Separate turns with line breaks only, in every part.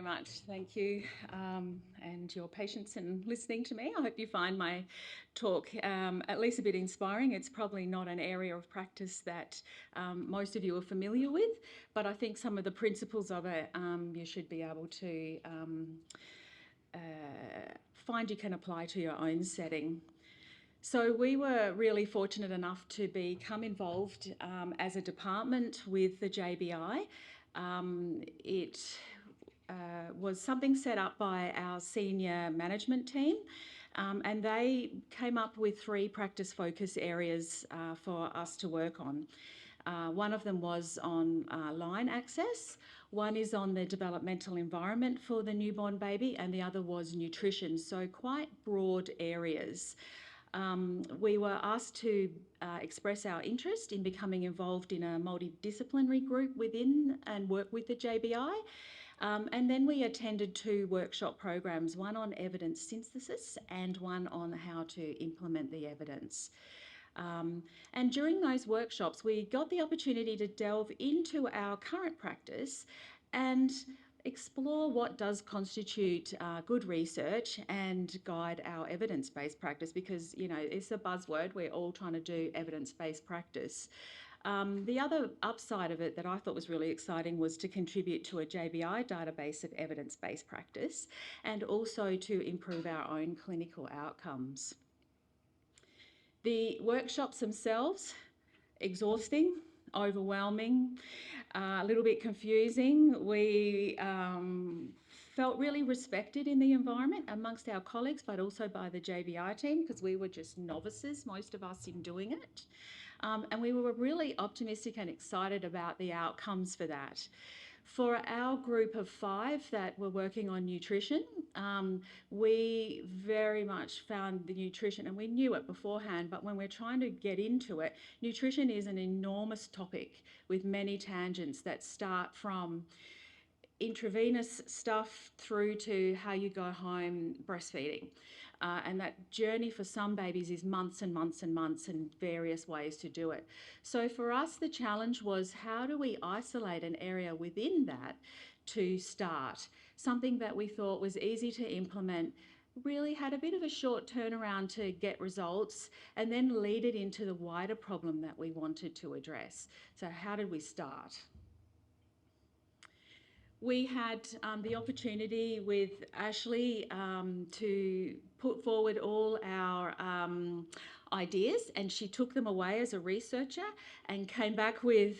much. Thank you, and your patience in listening to me. I hope you find my talk at least a bit inspiring. It's probably not an area of practice that most of you are familiar with, but I think some of the principles of it you should be able to find you can apply to your own setting. So we were really fortunate enough to become involved as a department with the JBI. It was something set up by our senior management team, and they came up with 3 practice focus areas for us to work on. One of them was on line access, one is on the developmental environment for the newborn baby, and the other was nutrition, so quite broad areas. We were asked to express our interest in becoming involved in a multidisciplinary group within and work with the JBI. And then we attended 2 workshop programs, one on evidence synthesis and one on how to implement the evidence. And during those workshops, we got the opportunity to delve into our current practice and explore what does constitute good research and guide our evidence-based practice, because, you know, it's a buzzword. We're all trying to do evidence-based practice. The other upside of it that I thought was really exciting was to contribute to a JBI database of evidence-based practice and also to improve our own clinical outcomes. The workshops themselves, exhausting, overwhelming, a little bit confusing. We felt really respected in the environment amongst our colleagues, but also by the JBI team, because we were just novices, most of us, in doing it. And we were really optimistic and excited about the outcomes for that. For our group of 5 that were working on nutrition, we very much found the nutrition, and we knew it beforehand, but when we're trying to get into it, nutrition is an enormous topic with many tangents that start from intravenous stuff through to how you go home breastfeeding. And that journey for some babies is months and months and months, and various ways to do it. So for us, the challenge was, how do we isolate an area within that to start? Something that we thought was easy to implement, really had a bit of a short turnaround to get results, and then lead it into the wider problem that we wanted to address. So how did we start? We had the opportunity with Ashley to put forward all our ideas, and she took them away as a researcher and came back with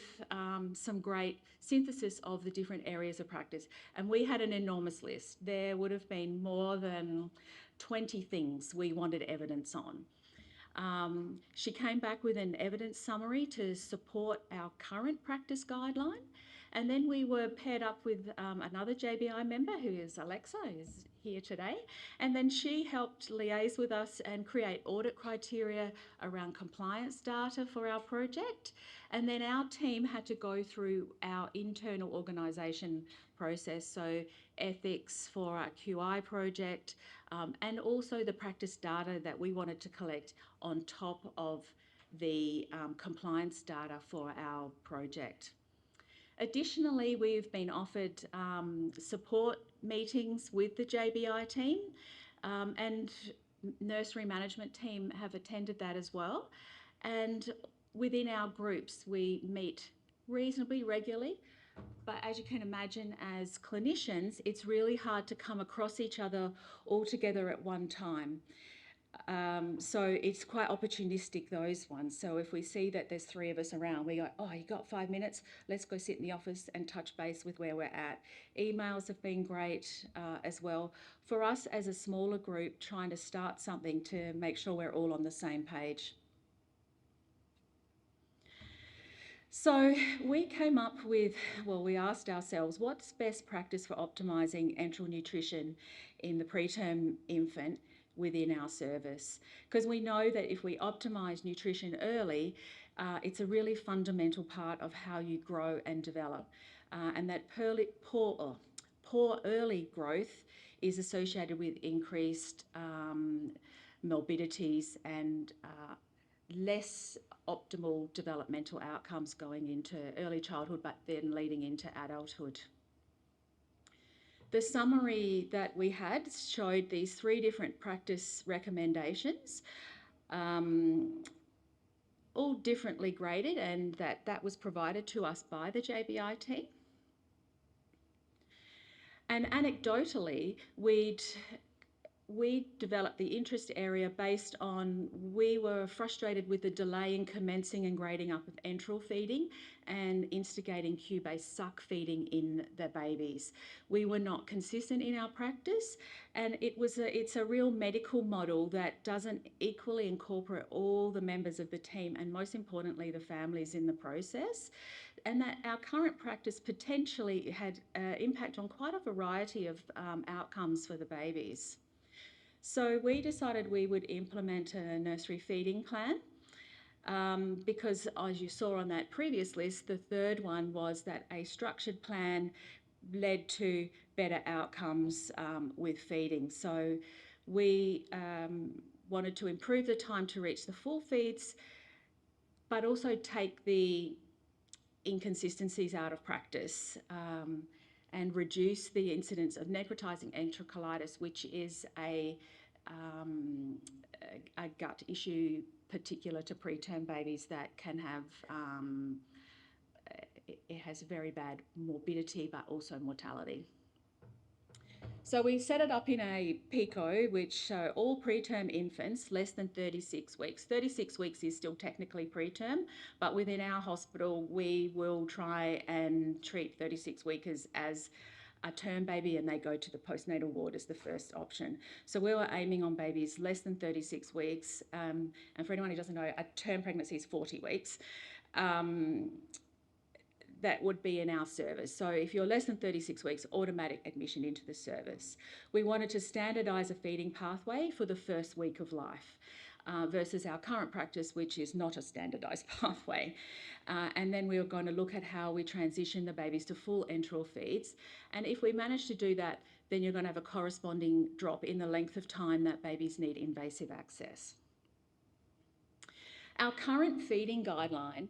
some great synthesis of the different areas of practice. And we had an enormous list. There would have been more than 20 things we wanted evidence on. She came back with an evidence summary to support our current practice guideline. And then we were paired up with another JBI member, who is Alexa, who's here today. And then she helped liaise with us and create audit criteria around compliance data for our project. And then our team had to go through our internal organisation process, so ethics for our QI project, and also the practice data that we wanted to collect on top of the compliance data for our project. Additionally, we've been offered support meetings with the JBI team, and nursery management team have attended that as well. And within our groups, we meet reasonably regularly, but as you can imagine, as clinicians, it's really hard to come across each other all together at one time. So it's quite opportunistic, those ones. So if we see that there's 3 of us around, we go, oh, you got 5 minutes? Let's go sit in the office and touch base with where we're at. Emails have been great as well. For us as a smaller group, trying to start something to make sure we're all on the same page. So we came up with, well, we asked ourselves, what's best practice for optimising enteral nutrition in the preterm infant within our service? Because we know that if we optimise nutrition early, it's a really fundamental part of how you grow and develop. And that poor early growth is associated with increased morbidities and less optimal developmental outcomes going into early childhood, but then leading into adulthood. The summary that we had showed these 3 different practice recommendations, all differently graded, and that was provided to us by the JBI team. And anecdotally, we developed the interest area based on, we were frustrated with the delay in commencing and grading up of enteral feeding and instigating cue-based suck feeding in the babies. We were not consistent in our practice, and it's a real medical model that doesn't equally incorporate all the members of the team, and most importantly the families in the process, and that our current practice potentially had impact on quite a variety of outcomes for the babies. So we decided we would implement a nursery feeding plan, because as you saw on that previous list, the third one was that a structured plan led to better outcomes with feeding. So we wanted to improve the time to reach the full feeds, but also take the inconsistencies out of practice, and reduce the incidence of necrotizing enterocolitis, which is a gut issue particular to preterm babies that can have, it has very bad morbidity but also mortality. So we set it up in a PICO, which show all preterm infants less than 36 weeks. 36 weeks is still technically preterm, but within our hospital, we will try and treat 36 weekers as a term baby, and they go to the postnatal ward as the first option. So we were aiming on babies less than 36 weeks. And for anyone who doesn't know, a term pregnancy is 40 weeks. That would be in our service. So if you're less than 36 weeks, automatic admission into the service. We wanted to standardise a feeding pathway for the first week of life, versus our current practice, which is not a standardised pathway. And then we were going to look at how we transition the babies to full enteral feeds. And if we manage to do that, then you're going to have a corresponding drop in the length of time that babies need invasive access. Our current feeding guideline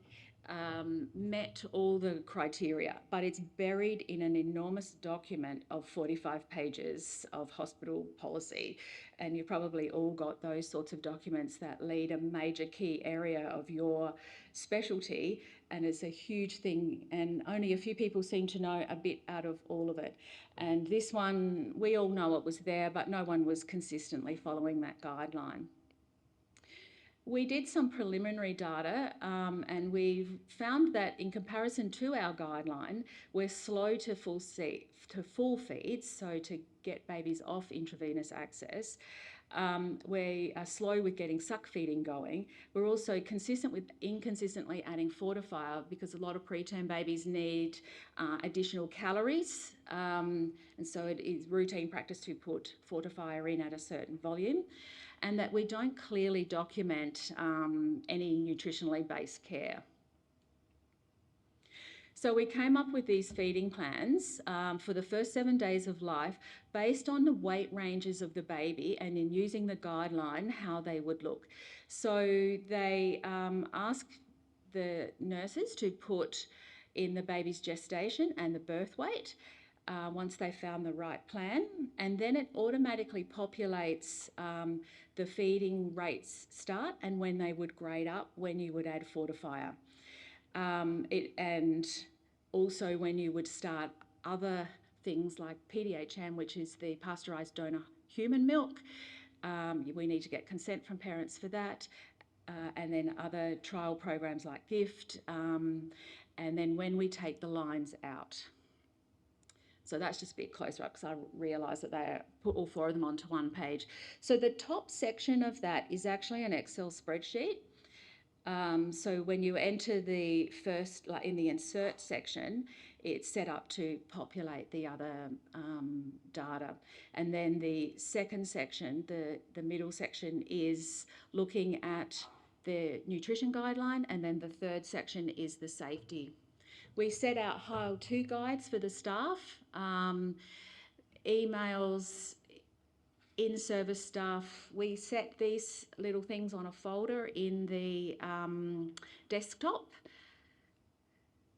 met all the criteria, but it's buried in an enormous document of 45 pages of hospital policy. And you probably all got those sorts of documents that lead a major key area of your specialty, and it's a huge thing, and only a few people seem to know a bit out of all of it. And this one, we all know it was there, but no one was consistently following that guideline. We did some preliminary data, and we've found that in comparison to our guideline, we're slow to full feeds, so to get babies off intravenous access. We are slow with getting suck feeding going. We're also inconsistently adding fortifier, because a lot of preterm babies need additional calories, and so it is routine practice to put fortifier in at a certain volume, and that we don't clearly document any nutritionally based care. So we came up with these feeding plans for the first 7 days of life based on the weight ranges of the baby, and in using the guideline how they would look. So they asked the nurses to put in the baby's gestation and the birth weight once they found the right plan, and then it automatically populates the feeding rates start and when they would grade up, when you would add fortifier. And also when you would start other things like PDHM, which is the pasteurised donor human milk. We need to get consent from parents for that. And then other trial programs like GIFT. And then when we take the lines out. So that's just a bit closer up, because I realised that they put all 4 of them onto one page. So the top section of that is actually an Excel spreadsheet. So when you enter the first, like in the insert section, it's set up to populate the other data. And then the second section, the middle section, is looking at the nutrition guideline, and then the third section is the safety. We set out how-to guides for the staff, emails, in-service staff. We set these little things on a folder in the desktop.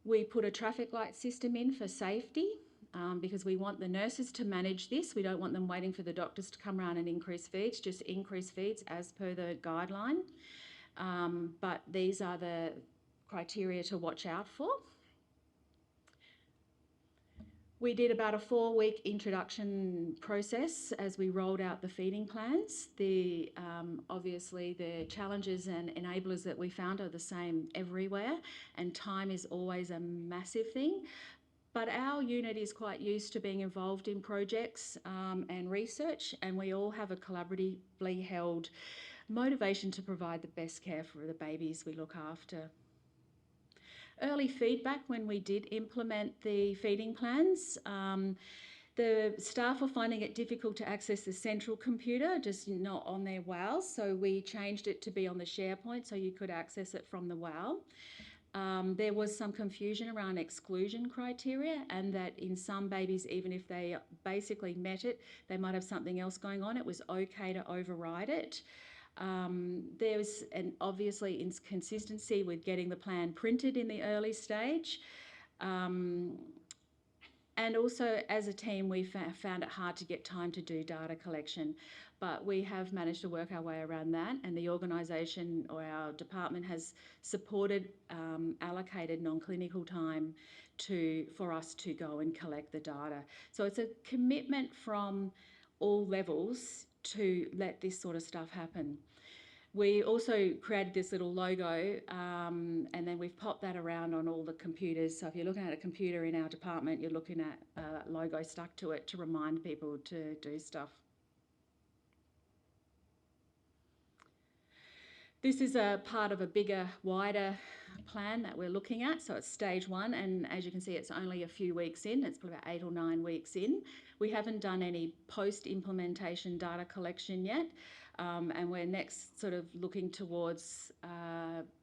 We put a traffic light system in for safety. because we want the nurses to manage this. We don't want them waiting for the doctors to come around and increase feeds, just increase feeds as per the guideline. But these are the criteria to watch out for. We did about a 4-week introduction process as we rolled out the feeding plans. Obviously the challenges and enablers that we found are the same everywhere, and time is always a massive thing. But our unit is quite used to being involved in projects and research, and we all have a collaboratively held motivation to provide the best care for the babies we look after. Early feedback when we did implement the feeding plans, the staff were finding it difficult to access the central computer, just not on their WOW, so we changed it to be on the SharePoint so you could access it from the WOW. There was some confusion around exclusion criteria, and that in some babies, even if they basically met it, they might have something else going on. It was okay to override it. There's an obviously inconsistency with getting the plan printed in the early stage. And also as a team, we found it hard to get time to do data collection, but we have managed to work our way around that, and the organisation or our department has supported allocated non-clinical time for us to go and collect the data. So it's a commitment from all levels to let this sort of stuff happen. We also created this little logo, and then we've popped that around on all the computers. So if you're looking at a computer in our department, you're looking at a logo stuck to it to remind people to do stuff. This is a part of a bigger, wider plan that we're looking at. So it's stage 1, and as you can see, it's only a few weeks in. It's probably about 8 or 9 weeks in. We haven't done any post-implementation data collection yet, and we're next sort of looking towards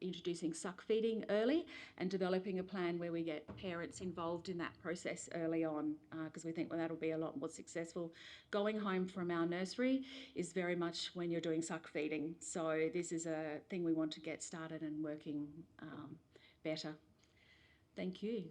introducing suck feeding early and developing a plan where we get parents involved in that process early on, because we think that'll be a lot more successful. Going home from our nursery is very much when you're doing suck feeding. So this is a thing we want to get started and working better. Thank you.